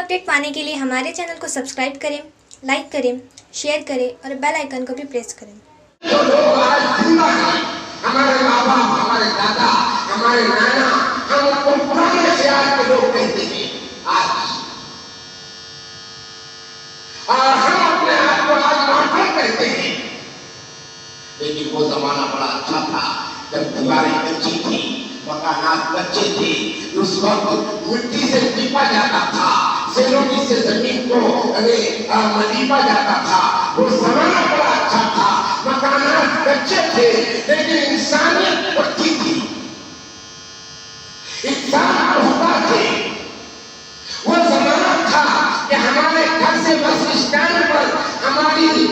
Update پانے کے لیے ہمارے چینل کو سبسکرائب کریں، لائک کریں، شیئر کریں اور بیل آئیکن کو بھی پریس کریں۔ جو لوگ آج زندہ ہیں، ہمارے ماں باپ، ہمارے دادا، ہمارے نانا، ہم ان کو پرانے خیال کے لوگ کہتے ہیں آج، اور ہم اپنے آپ کو آج ماڈرن کہتے ہیں، لیکن وہ زمانہ بڑا اچھا تھا جب دیواریں کچی تھی، مکانات کچے تھے، اس وقت مٹی سے لیپا جاتا تھا، سیلوٹی سے زمین کو لیپا جاتا تھا، وہ زمانہ بڑا اچھا تھا، مکانات کچے تھے لیکن انسانیت پکی تھی، انسان ہوتا تھے۔ وہ زمانہ تھا کہ ہمارے گھر سے بس اسٹینڈ پر ہماری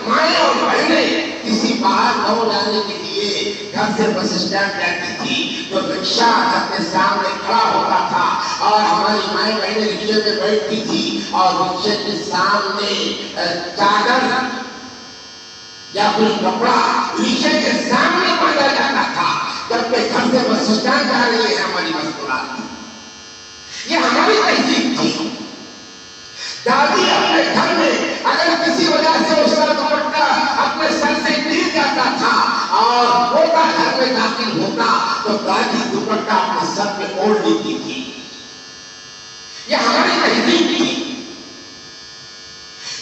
مائیں اور بہنیں کسی باہر نہ جانے کے لیے گھر سے بس اسٹینڈ جاتی تھی، تو رکشہ گھر کے سامنے کھڑا ہوتا تھا اور ہماری مائیں بہنیں رکشے میں بیٹھتی تھی اور رکشے کے سامنے چادر یا کوئی کپڑا رکشے کے سامنے باندھا جاتا تھا، جبکہ گھر سے بس اسٹینڈ جا رہی ہے ہماری مسکراہٹ۔ یہ ہماری تہذیب تھی۔ دادی اپنے گھر میں اگر کسی وجہ سے اس کا دوپٹہ اپنے سر سے گر جاتا تھا اور پوتا گھر میں داخل ہوتا تو دادی دوپٹہ اپنے سر پہ اوڑھ لیتی تھی۔ یہ ہماری تہذیب تھی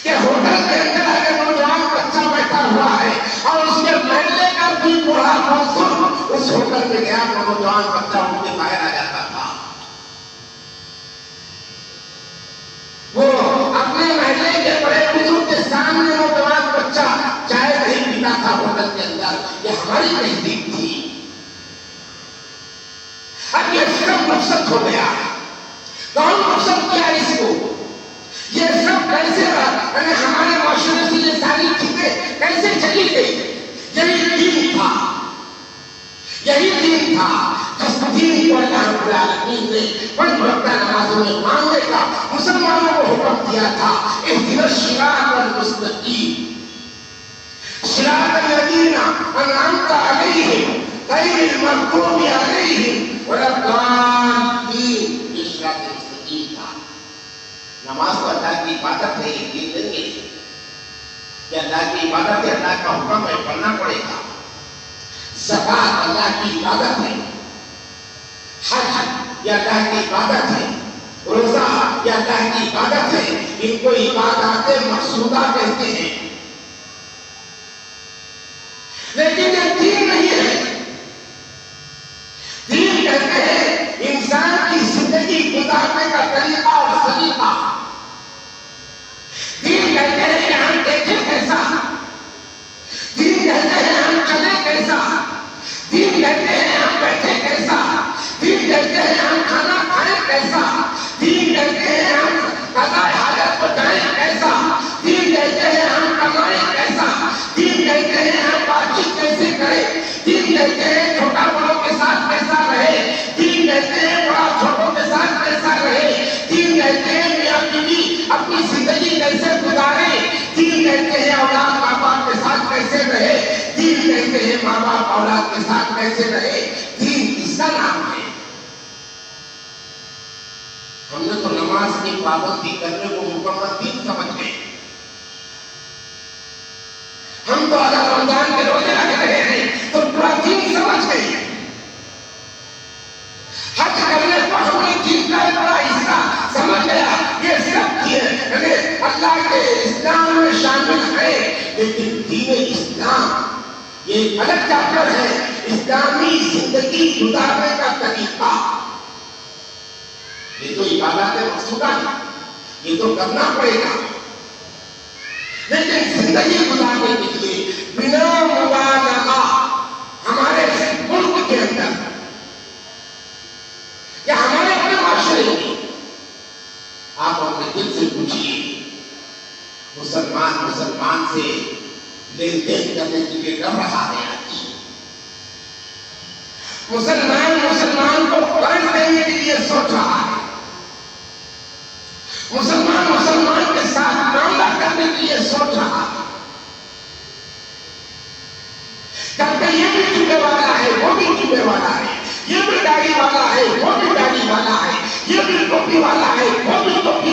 کہ ہوٹل کے اندر اگر نوجوان بچہ بیٹھا ہوا ہے اور اس کے محلے کا کوئی بوڑھا بزرگ اس ہوٹل میں گیا تو نوجوان بچہ ان کے باہر آ جاتا تھا۔ وہ اپنے محلے کے بڑے بزرگ کے سامنے نوجوان بچہ چائے نہیں پیتا تھا ہوٹل کے اندر۔ یہ ہماری تہذیب تھی۔ اب یہ سب رخصت ہو گیا۔ کون رخصت کیا اس کو؟ یہ سب کیسے ہمارے معاشرے سے یہ ساری چیزیں کیسے چلی گئی؟ یہی دین تھا، یہی دین تھا جس دین کو اللہ رب العالمین نے پنج وقتہ نمازوں میں مانگنے کا مسلمانوں کو حکم دیا تھا۔ اهدنا الصراط المستقیم صراط الذین انعمت علیہم غیر المغضوب علیہم ولا الضالین۔ یہ صراط مستقیم تھا۔ نماز تو اللہ کی عبادت ہے، یہ دین نہیں ہے کہ اللہ کی عبادت ہے، اللہ کا حکم ہے، پڑھنا پڑے گا۔ زکات اللہ کی عبادت ہے، حج یہ اللہ کی عبادت ہے، روزہ یہ اللہ کی عبادت ہے۔ ان کو عبادات مقصودہ کہتے ہیں، لیکن یہ دین نہیں ہے۔ دین کہتے ہیں انسان کی زندگی گزارنے کا طریقہ اور سلیقہ۔ دین کہتے ہیں کہ ہم دیکھیں کیسا، دین کہتے ہیں ہم چلیں کیسا، دین کہتے ہیں ہم بیٹھے کیسا، دین کہتے ہیں ہم کھانا کھائیں کیسا، دین کہتے ہیں ہم قضاء حاجت کو جائیں کیسا، دین کہتے ہیں ہم کمائیں کیسا، دین کہتے ہیں ہم بات چیت کیسے کریں، دین کہتے ہیں چھوٹا بڑوں کے ساتھ کیسا رہے، دین کہتے ہیں بڑا چھوٹوں کے ساتھ کیسا رہے، دین کہتے ہیں میاں بیوی اپنی زندگی کیسے گزارے، دین کہتے ہیں اولاد ماں باپ کے ساتھ کیسے رہے، دین کہتے ہیں ماں باپ اولاد کے ساتھ کیسے رہے۔ دین اس کا نام ہے۔ ہم نے تو نماز کی پابندی کرنے کو مکمل دین سمجھ گئے۔ ہم تو اگر رمضان کے روزے رکھ رہے ہیں تو پورا دین سمجھ گئے۔ حج کرنے کو ہم نے دین کا ایک بڑا حصہ سمجھ گیا۔ یہ سب اللہ کے اسلام میں شامل ہے، لیکن دین اسلام یہ ایک الگ چیپٹر ہے۔ اسلامی زندگی گزارنے کا طریقہ، یہ تو عبادت مقصودہ ہے، یہ تو کرنا پڑے گا، لیکن زندگی گزارنے کے لیے بنا مبالغہ ہمارے ملک کے اندر یا ہمارے اپنے معاشرے میں آپ اپنے دل سے پوچھیے، مسلمان سے لین دین کرنے کے لیے ڈر رہا ہے آج؟ مسلمان کو قرض دینے کے لیے سوچ رہا ہے، مسلمان کے ساتھ معاملہ کرنے کے لیے سوچ رہا ہے، کیونکہ یہ بھی چوبے والا ہے، وہ بھی چوبے والا ہے، یہ بھی داڑھی والا ہے، وہ بھی داڑھی والا ہے، یہ بھی ٹوپی والا ہے، وہ بھی ٹوپی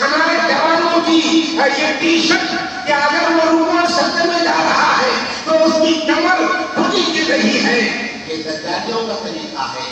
ہمارے جوانوں کی یہ ٹی شرٹ کہ اگر وہ رکوع سجدے میں جا رہا ہے تو اس کی کمر کھلی کی رہی ہے، یہ دجالیوں کا طریقہ ہے۔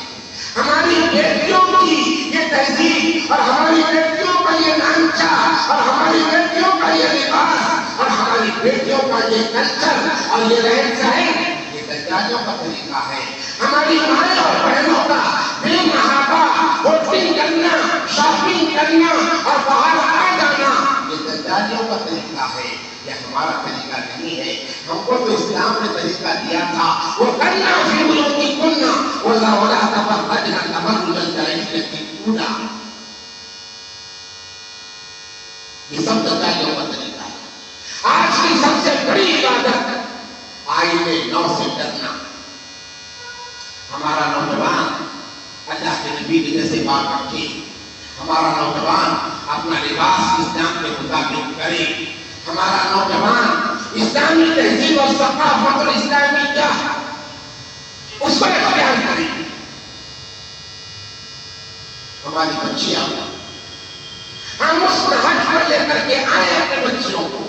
ہماری بیٹیوں کی یہ تہذیب اور ہماری بیٹیوں کا یہ ڈھانچہ اور ہماری بیٹیوں کا یہ لباس اور ہماری بیٹیوں کا یہ کلچر اور یہ رہن سہن، یہ دجالیوں کا طریقہ ہے۔ ہماری مائیں اور بہنوں کا بے محابہ ہوٹلنگ کرنا، شاپنگ کرنا اور باہر آ جانا، یہ دجالیوں کا طریقہ ہے، یہ ہمارا طریقہ نہیں ہے۔ ہم کو تو اسلام نے طریقہ دیا تھا، وہ کرنا فی بیوتکن ولا تبرجن تبرج الجاہلیۃ الاولى، یہ سب دجالیوں کا طریقہ ہے۔ آج کی سب سے بڑی عبادت آئینے نو سے ڈرنا۔ ہمارا نوجوان اللہ کے نبی کی جیسے بات رکھے، ہمارا نوجوان اپنا لباس اسلام کے مطابق کرے، ہمارا نوجوان اسلامی تہذیب اور ثقافت اور اسلامی کیا اس کو اختیار کرے۔ ہماری بچیاں ہم اس نہج پر لے کر کے آئے اپنے بچیوں کو۔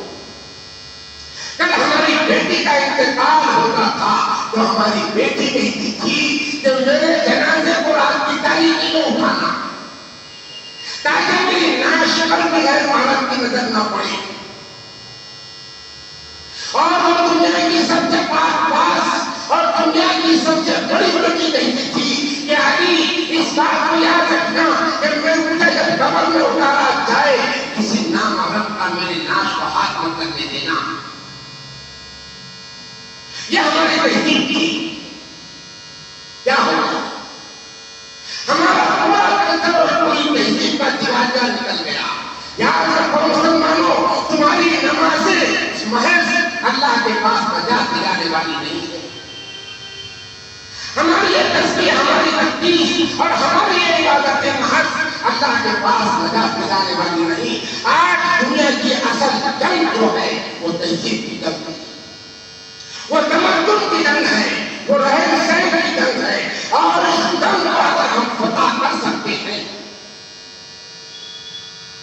کل ہماری بیٹی کا انتقال ہوتا تھا تو ہماری بیٹی کہتی تھی کہ میرے جنازے کو رات کی تاریکی میں اٹھانا تاکہ میری نعش پر بغیر محرم کی نظر نہ پڑے۔ اور وہ دنیا کی سب سے پاک باز اور دنیا کی سب سے بڑی بیٹی کہتی تھی کہ علی اس بات کو یاد رکھنا کہ مجھے جب قبر میں اتارا جائے کسی نامحرم کا میری نعش کو ہاتھ نہ کرنے دینا۔ یہ ہماری تہذیب تھی۔ کیا ہوگا؟ ہمارا پورا کلچر اور پوری تہذیب کا دیوانہ نکل گیا۔ یاد رکھو مسلمانوں، تمہاری نمازیں محض اللہ کے پاس نجات دلانے والی نہیں ہے۔ ہماری یہ تسبیح، ہماری تقدیس اور ہماری یہ عبادتیں محض اللہ کے پاس نجات دلانے والی نہیں۔ آج دنیا کی اصل جنگ جو ہے وہ تہذیب کی جنگ ہے، وہ تمدن کی جنگ ہے، وہ رہن سہن کی جنگ ہے۔ اور اس جنگ کو اگر ہم فتح کر سکتے ہیں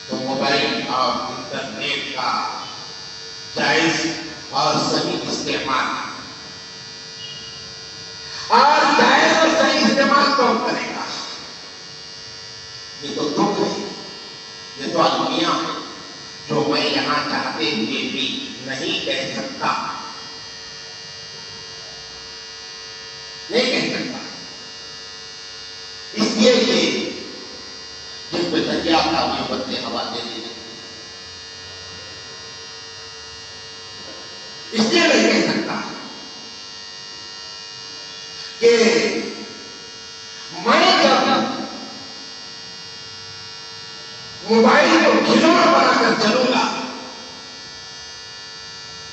تو موبائل اور انٹرنیٹ کا جائز اور صحیح استعمال، اور جائز اور صحیح استعمال کون کرے گا؟ یہ تو دکھ ہے، یہ تو المیہ ہے جو میں یہاں چاہتے ہوئے بھی نہیں کہہ سکتا، نہیں کہہ سکتا۔ اس لیے کہ جن پہ تکیا تھا وہ بدلے ہوا دے دیتے، اس لیے نہیں کہہ سکتا کہ میں جب موبائل کو کھلونا بنا کر چلوں گا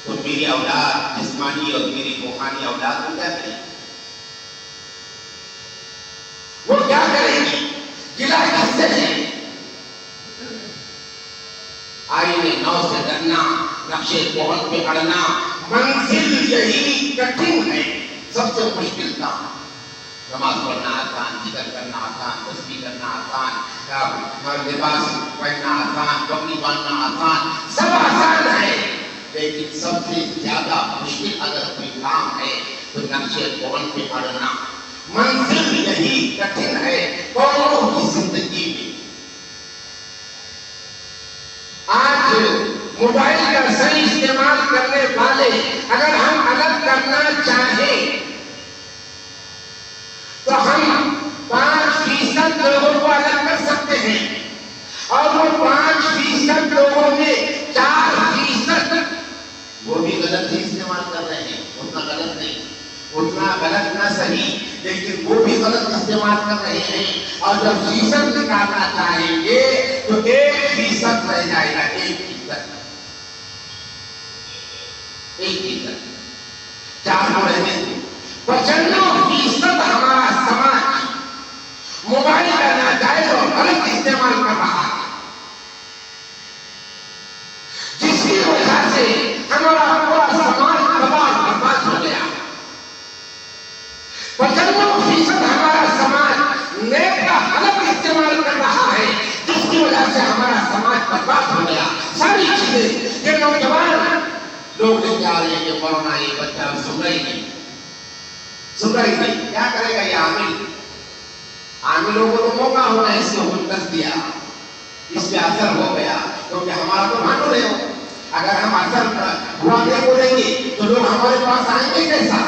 تو میری اولاد جسمانی اور میری روحانی اولاد کو کیا کرے گی؟ وہ کیا کرے گی؟ گلا کس سے ہے؟ آئینے نو سے ڈرنا، نقشے کوہن پہ اڑنا، منزل یہی کٹھن ہے، سب سے مشکل کام۔ نماز پڑھنا آسان، ذکر کرنا آسان، تسبیح کرنا آسان، لباس پہننا آسان، پگڑی باندھنا آسان، سب آسان ہے، لیکن سب سے زیادہ مشکل اگر کوئی کام ہے تو نقشے کوہن پہ اڑنا۔ منزل یہی کٹھن ہے قوموں کی زندگی میں۔ آج موبائل کا صحیح استعمال کرنے والے اگر ہم الگ کرنا چاہیں تو ہم 5% لوگوں کو الگ کر سکتے ہیں، اور وہ 5% لوگوں میں 4% وہ بھی غلط ہی استعمال کر رہے ہیں، اتنا غلط نہیں، اتنا غلط نہ صحیح، لیکن وہ بھی غلط استعمال کر رہے ہیں۔ اور جب فیصد نکالنا چاہیں گے تو 1% رہ جائے گا، 1%، 4 کو رہنے دیں۔ 95% ہمارا سماج موبائل کا ناجائز اور غلط استعمال کر رہا ہے، جس کی وجہ سے ہمارا پورا سماج تباہ برباد ہو گیا۔ 95% ہمارا سماج نیٹ کا غلط استعمال کر رہا ہے، جس جس کی وجہ سے ہمارا سماج برباد ہو گیا. ساری چیزیں یہ نوجوان لوگ لے کے آ رہے ہیں کہ مولانا یہ بچہ سن رہی نہیں, سن رہی نہیں, کیا کرے گا یہ عامل لوگوں کو موقع ہونا ہے, اس کو حکم کر دیا, اس پہ اثر ہو گیا. کیونکہ ہمارا تو مان رہے ہو, اگر ہم اثر ہوا نہیں بولیں گے تو لوگ ہمارے پاس آئیں گے کیسا؟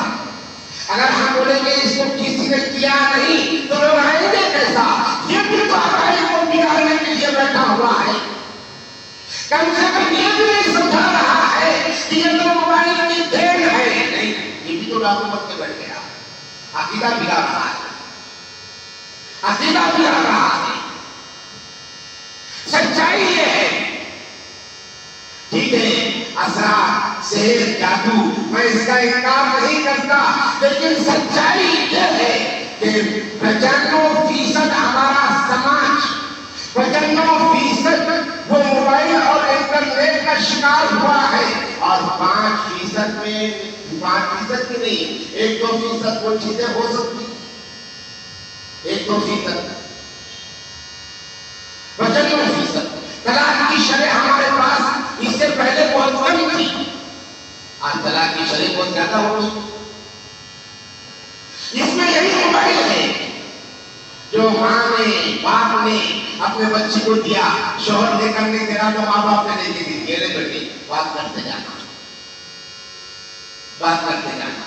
اگر ہم بولیں گے اس کو کسی نے کیا نہیں تو لوگ آئیں گے کیسا؟ یہ بھی تو ہمارے کو بگاڑنے کے لیے بیٹھا ہوا ہے. کم سے کم یہ بھی نہیں سمجھا رہا ہے کہ یہ تو موبائل کی دین ہے. نہیں, یہ بھی تو ڈاکو بن کے بیٹھ گیا, عقیدہ بگاڑ رہا ہے, عقیدہ بگاڑ رہا ہے. سچائی یہ ہے, ٹھیک ہے, اسرار, سحر, جادو, میں اس کا انکار نہیں کرتا, لیکن سچائی یہ ہے کہ 95% ہمارا سماج 95% وہ موبائل اور انٹرنیٹ کا شکار ہوا ہے, اور 5% میں 5% کی نہیں 1-2% وہ چیزیں ہو سکتی, 1-2%, 95%. طلاق کی شرح ہمارے پاس اس سے پہلے بہت کم تھی, آج طلاق کی شرح بہت زیادہ ہو گئی. اس میں یہی موبائل ہے جو ماں نے باپ نے اپنے بچی کو دیا, شوہر لے کر نہیں دے رہا تو ماں باپ نے لے کے دی, یہ لے بیٹی بات کرتے جانا, بات کرتے جانا.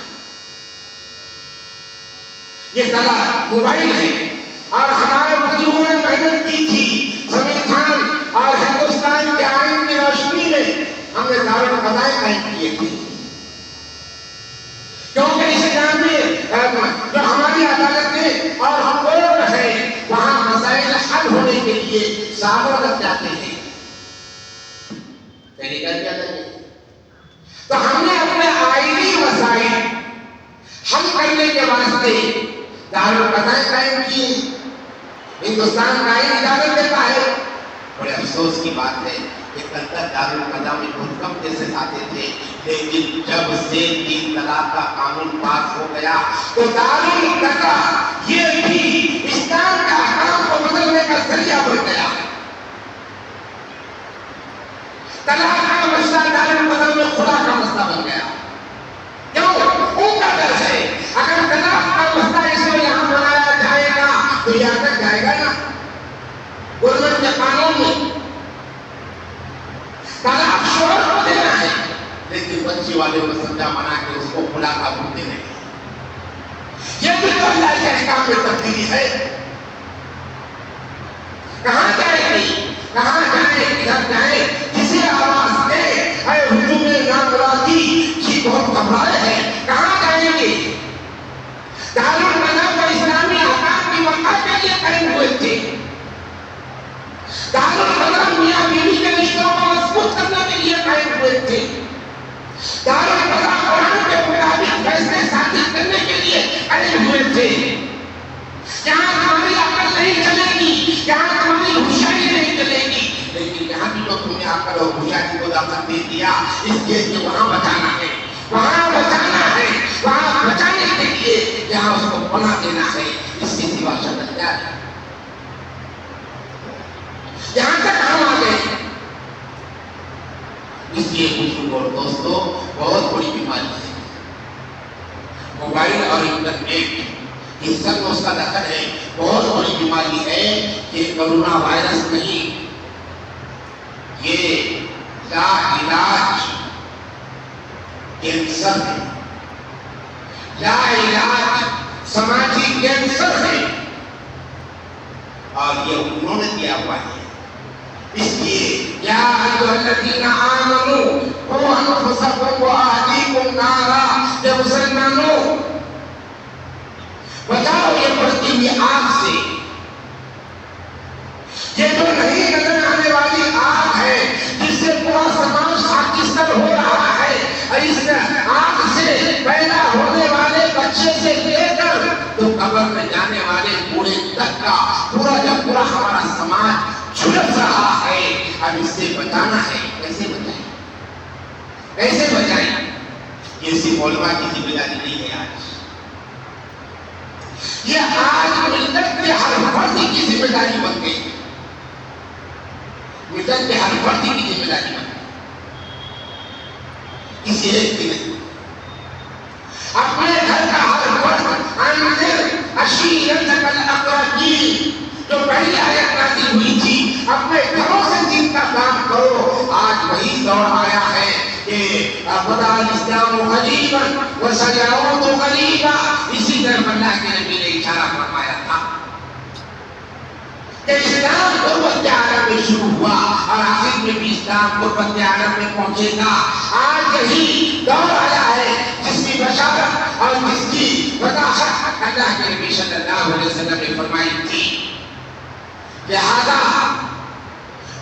یہ طلاق موبائل ہے. اور ہمارے بزرگوں نے محنت کی تھی, سنویدھان اور ہندوستان کے آئین کی روشنی میں ہم نے دارالقضاء قائم کیے تھے, کیونکہ اس جہاں میں جو ہماری عدالتیں اور ہم لوگ ہیں وہاں مسائل حل ہونے کے لیے سالوں لگ جاتے ہیں. تو ہم نے اپنے آئینی مسائل حل کرنے کے واسطے دارالقضاء قائم کیے. ہندوستان کا آئین اجازت دیتا ہے. بڑے افسوس کی بات ہے کہ کل تک دارالقضاء میں بہت کم کیسز آتے تھے, لیکن جب سے 3 طلاق کا قانون پاس ہو گیا تو دارالقضاء یہ بھی اسلام کا احکام کو بدلنے کا ذریعہ بن گیا. طلاق کا مسئلہ دارالقضاء میں خدا کا مسئلہ بن گیا. کیوں؟ ان کا ڈر ہے اگر طلاق کا مسئلہ اس کو یہاں بنایا جائے گا تو یہاں تک جائے گا نا. گورنمنٹ کے قانون میں طلاق شوہر کو دینا ہے, لیکن بچی والے کو سمجھا بنا کے اس کو کھلا قابو دینے. یہ بھی تو اللہ کے احکام میں تبدیلی ہے. کہاں جائے گی, کہاں جائے, کدھر جائے, کسی آواز دے, اے ہجوم نامرادی کی بہت گھبرائے ہیں, کہاں جائیں گے؟ دارالقضاء کو اسلامی احکام کی وقع کے لیے قائم ہوئے تھے. دارالقضاء میاں بیوی کے رشتوں کو مضبوط کرنے کے لیے قائم ہوئے تھے. دارالقضاء قرآن کے مطابق فیصلے صادر کرنے کے لیے قائم ہوئے تھے. جہاں ہماری عقل نہیں چلے گی, جہاں ہماری ہوشیاری نہیں چلے گی, لیکن یہاں بھی تو تم نے عقل اور ہوشیاری کو دعوت دے دیا اس لیے کہ وہاں بچانا ہے, وہاں بچانا ہے, وہاں بچانے کے لیے جہاں اس کو بنا دینا ہے. اس کے سوا شکل کیا ہے؟ یہاں تک ہم آ گئے. اس لیے بزرگ اور دوستوں بہت بڑی بیماری ہے موبائل اور انٹرنیٹ. اس سب اس کا دخل ہے, بہت بڑی بیماری ہے. یہ کرونا وائرس نہیں, یہ لا علاج کینسر ہے, لا علاج سماجی کینسر ہے, اور یہ انہوں نے دیا ہوا ہے. اس لیے یا ایھا الذین آمنوا قوا انفسکم واہلیکم نارا, کہ مسلمانوں بچاؤ یہ بڑھتی ہوئی آگ سے. یہ جو نہیں نظر آنے والی آگ ہے جس سے پورا سماج خاکستر ہو رہا ہے, اس آگ سے پیدا ہونے والے بچے سے لے کر تو قبر میں جانے والے بوڑھے تک کا پورا جب پورا ہمارا سماج جھلس رہا ہے. اب اس سے بچانا ہے. کیسے بچائیں, کیسے بچائیں؟ یہ صرف علماء کی ذمہ داری نہیں ہے. یہ آج ملت کے ہر فرد کی ذمہ داری بن گئی. ملت کے ہر فرد کی ذمہ داری ہے، کسی ایک کی نہیں۔ اپنے گھر کا ہر فرد انذر عشیرتک الاقربین، جو پہلی آیت نازل ہوئی تھی، اپنے گھروں سے دین کا کام کرو۔ آج وہی دور آیا ہے کہ بدا الاسلام غریبا وسيعود غریبا، اسی طرح اللہ کے نبی نے اشارہ فرمایا تھا کہ اسلام غربت عالم میں شروع ہوا اور آخر میں بھی اسلام غربت عالم میں پہنچے گا۔ آج یہی دور آیا ہے جس کی بشارت اور جس کی وضاحت اللہ کے نبی صلی اللہ علیہ وسلم نے فرمائی تھی۔ لہذا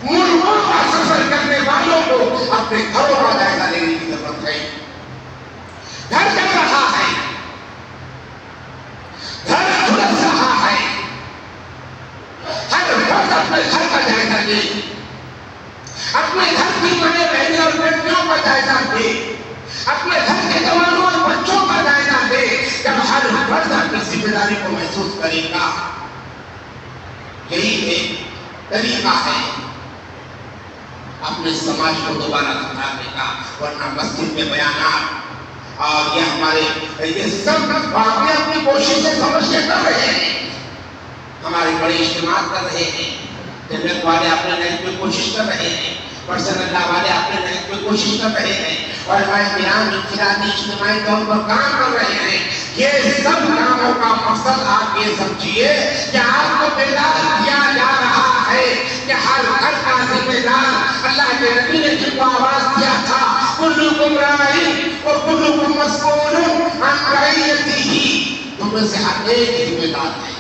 ملکوں کا سفر کرنے والوں کو اپنے گھروں کا جائزہ لینے کی ضرورت ہے۔ گھر چل رہا ہے، گھر جھلس رہا ہے، ہر فرد اپنے گھر کا جائزہ لے، اپنے گھر کی مائیں بہنیں اور بیٹیوں کا جائزہ لے، اپنے گھر کے جوانوں اور بچوں کا جائزہ لے۔ جب ہر فرد اپنی ذمہ داری کو محسوس کرے گا، یہی ایک طریقہ ہے اپنے سماج کو دوبارہ سدھارنے کا۔ ورنہ مسجد میں بیانات اور یہ ہمارے یہ سب واقعی اپنی کوشش سے سمجھ کے کر رہے ہیں، ہمارے بڑے اجتماع کر رہے ہیں، جنت والے اپنے نہج میں کوشش کر رہے ہیں، پرسن اللہ والے اپنے نہج میں کوشش کر رہے ہیں، اور ہمارے کرام انفرادی اجتماعی طور پر کام کر رہے ہیں۔ یہ سب کاموں کا مقصد آپ یہ سمجھیے کہ آپ کو بیدار کیا جا رہا ہے کہ ہر گھر کا ذمہ دار، اللہ کے نبی نے جن کو آواز دیا تھا کلکم راعٍ وکلکم مسئول عن رعیتہ، تم میں سے ہر ایک ذمہ دار ہے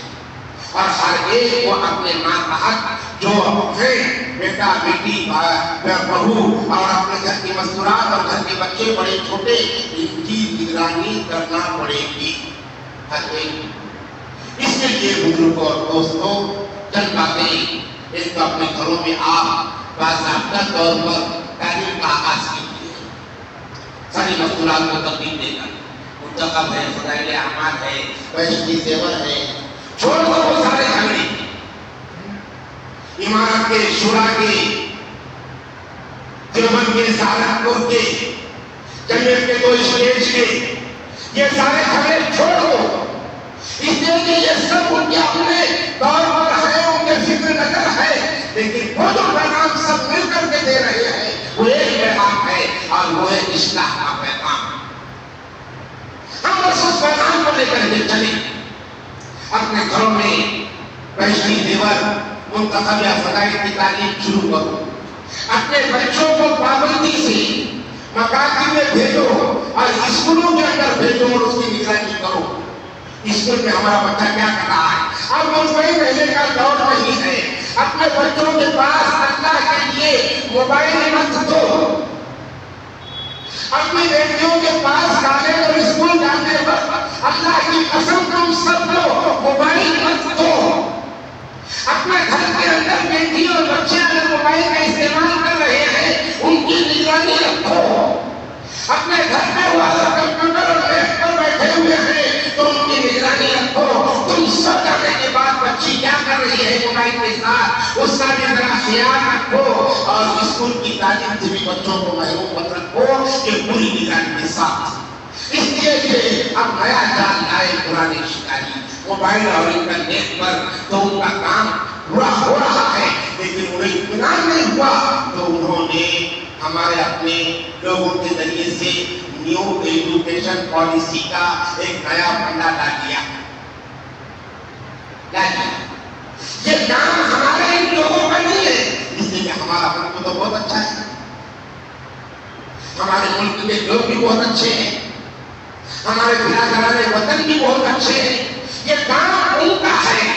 اور ہر ایک کو اپنے ماتحت جو ہے بیٹا بیٹی بہو اور اپنے گھر کی مستورات اور گھر کے بچے بڑے چھوٹے، ان کی نگرانی کرنا پڑے گی ہر ایک۔ اس کے لیے بزرگوں اور دوستوں چند باتیں ایک تو اپنے گھروں میں آپ باضابطہ طور پر تعلیم کا آغاز کیجیے، ساری مستورات کو تقدیم دے کر، منتخب ہے، فضائل اعمال ہے، بہشتی زیور ہے، چھوڑ دو وہ سارے جھگڑے، امارت کے، شورا کے، دیوبند کے، سہارنپور کے، جنت کے، دو اسٹیج کے، یہ سارے جھگڑے چھوڑ دو، اس لیے کہ یہ سب ان کے اپنے دور پر ہے، ان کے فکر نظر ہے، لیکن وہ جو پیغام سب مل کر کے دے رہے ہیں وہ ایک پیغام ہے اور وہ ہے اصلاح کا پیغام۔ ہم بس اس پیغام کو لے کر کے چلیں، اپنے گھروں میں بہشتی زیور، منتخب یا فضائل کی تعلیم شروع کرو، اپنے بچوں کو پابندی سے مکاتب میں بھیجو اور اسکولوں کے اندر بھیجو اور اس کی نگرانی کرو۔ اسکول میں ہمارا بچہ کیا کر رہا ہے؟ اب مطمئن رہنے کا دور نہیں ہے، اپنے بچوں کے پاس اللہ کے لیے موبائل مت دو، اپنی بیٹیوں کے پاس کالج اور اسکول جانے وقت اللہ کی قسم تم سب لوگ موبائل مت دو۔ اپنے گھر کے اندر بیٹی اور بچے اگر موبائل کا استعمال کر رہے ہیں ان کی نگرانی رکھو۔ اپنے گھر میں وہ کمپیوٹر اور لیپ پر بیٹھے ہوئے ہیں تو ان کی نگرانی رکھو۔ تم سو جانے کے بعد بچی کیا کر رہی ہے موبائل کے ساتھ اس کا بھی ذرا خیال رکھو، اور اسکول کی تعلیم سے بھی بچوں کو محروم مت رکھو کہ پوری نگرانی کے ساتھ۔ اس لیے کہ اب نیا جال لائے پرانے شکاری، موبائل اور انٹرنیٹ پر تو ان کا کام پورا ہو رہا ہے، لیکن انہیں اطمینان نہیں ہوا تو انہوں نے ہمارے اپنے لوگوں کے ذریعے سے نیو ایجوکیشن پالیسی کا ایک نیا پنڈا لا دیا۔ یہ کام ہمارے ان لوگوں کا نہیں ہے، اس لیے کہ ہمارا ملک تو بہت اچھا ہے، ہمارے ملک کے لوگ بھی بہت اچھے ہیں، ہمارے برادران وطن بھی بہت اچھے ہیں، یہ کام ان کا ہے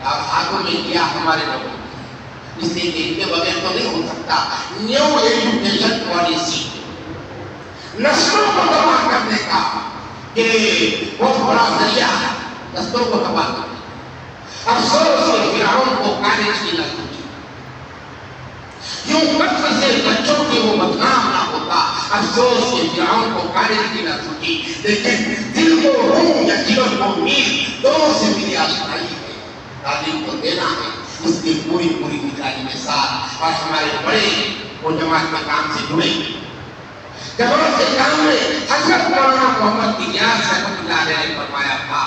اور ہاتھوں میں کیا ہمارے لوگوں نے، اس لیے کہ ان کے بغیر تو نہیں ہو سکتا۔ نیو ایجوکیشن پالیسی نسلوں کو تباہ کرنے کا یہ بہت بڑا ذریعہ ہے، نسلوں کو تباہ کرنے کا۔ افسوس کہ فرعون کو کالج کی نہ سوچی، یوں قتل سے بچوں کی وہ بدنام نہ ہوتا۔ افسوس کہ فرعون کو کالج کی نہ سوچی، لیکن دل کو روم یا جگر کو میل دونوں سے میری آشنائی ہے، تعلیم کو دینا ہے۔ اس کی پوری نگرانی کے ساتھ اور ہمارے بڑے وہ جماعت کے کام سے جڑے جماعت کے کام میں حضرت مولانا محمد الیاس رحمۃ اللہ علیہ نے فرمایا تھا،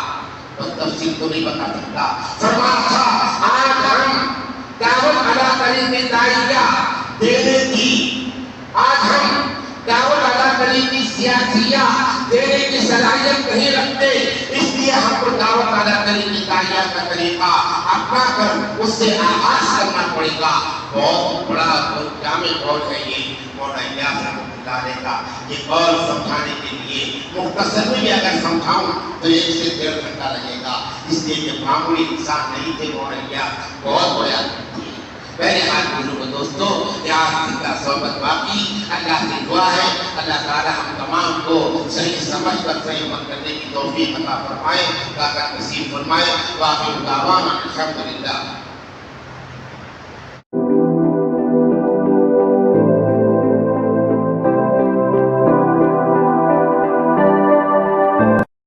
تو تفصیل تو نہیں بتا سکتا، فرمایا تھا آج ہم دعوت ادا کریں داعیہ دینے کی، آج ہم دعوت ادا کرنے کی سیاسیہ دینے کی صلاحیت نہیں رکھتے، اس لیے ہم کو دعوت ادا کرنے کی داعیہ کا طریقہ اپنا کر اس سے آغاز کرنا پڑے گا۔ بہت بڑا جامع قول ہے یہ مولانا الیاس رحمۃ اللہ علیہ کا، یہ قول سمجھانے کے لیے مختصر میں بھی اگر سمجھاؤں تو 1 سے 1.5 گھنٹہ لگے گا، اس لیے کہ معمولی انسان نہیں تھے مولانا الیاس، بہت بڑے آدمی تھے۔ بہرحال بزرگوں دوستو، یہاں کا صحبت باقی، اللہ کی دعا ہے اللہ تعالی ہم تمام کو صحیح سمجھ کر صحیح عمل کرنے کی توفیق عطا فرمائے، طاقت نصیب فرمائے۔ وآخر دعوانا الحمدللہ۔